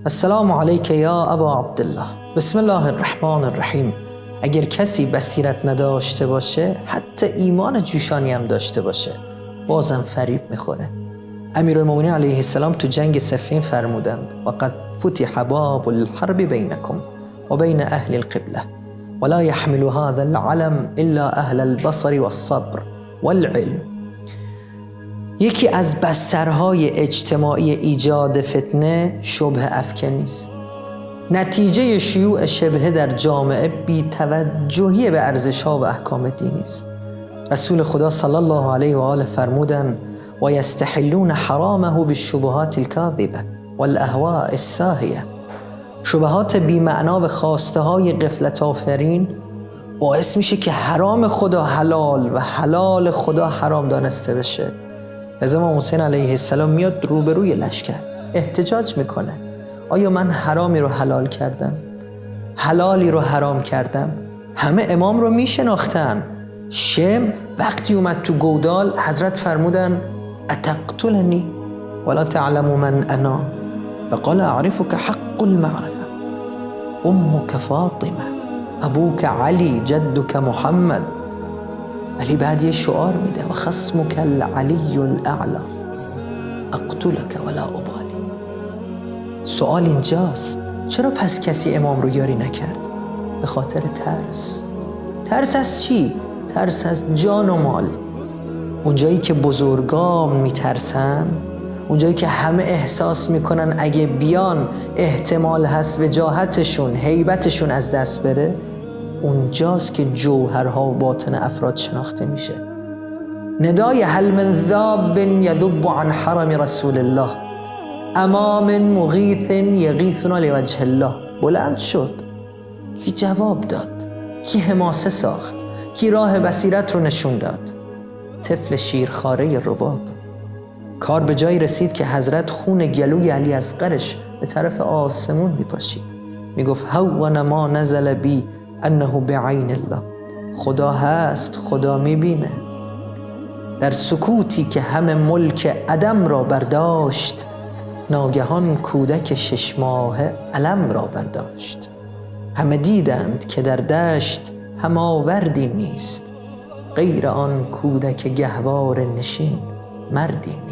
السلام علیک یا ابا عبدالله. بسم الله الرحمن الرحیم. اگر کسی بصیرت نداشته باشه، حتی ایمان جوشانی هم داشته باشه، بازم فریب میخوره. امیرالمومنین علیه السلام تو جنگ صفین فرمودند: وقد فتح باب الحرب بینکم و بین اهل القبله ولا يحمل هذا العلم الا اهل البصر والصبر والعلم. یکی از بسترهای اجتماعی ایجاد فتنه شبه افکنی است. نتیجه شیوع شبهه در جامعه بی‌توجهی به ارزش‌ها و احکام دینی است. رسول خدا صلی الله علیه و آله فرمودند: و یستحلون حرامه بالشبهات الکاذبه والاهواء الساهیه. شبهات بی‌معنا و خواسته های غفلت آفرین باعث میشه که حرام خدا حلال و حلال خدا حرام دانسته بشه. از امام حسین علیه السلام میاد روبروی لشکر احتجاج میکنه: آیا من حرامی رو حلال کردم؟ حلالی رو حرام کردم؟ همه امام رو میشناختن. شم وقتی اومد تو گودال، حضرت فرمودن: اتقتلنی ولا تعلم من انا؟ فقال اعرفك حق المعرفه، امك فاطمه، ابوك علی، جدك محمد. علی بعد یه شعار میده: و خصمك العلی الاعلی اقتلك ولا ابالی. سوال اینجاست: چرا پس کسی امام رو یاری نکرد؟ به خاطر ترس. ترس از چی؟ ترس از جان و مال. اونجایی که بزرگان میترسن، اونجایی که همه احساس میکنن اگه بیان احتمال هست وجاهتشون، هیبتشون از دست بره، اونجاست که جوهرها و باطن افراد شناخته میشه. ندای هل من ذاب یذب عن حرم رسول الله امام مغیث یغیثنا لوجه الله بلند شد. کی جواب داد؟ کی حماسه ساخت؟ کی راه بصیرت رو نشون داد؟ طفل شیرخواره رباب. کار به جایی رسید که حضرت خون گلوی علی اصغرش به طرف آسمون میپاشید. میگفت: هون ما نزل بی انه بعین الله. خدا هست، خدا میبینه. در سکوتی که همه ملک عدم را برداشت، ناگهان کودک 6 ماهه علم را برداشت. همه دیدند که در دشت هماوردی نیست، غیر آن کودک گهوار نشین مردی نیست.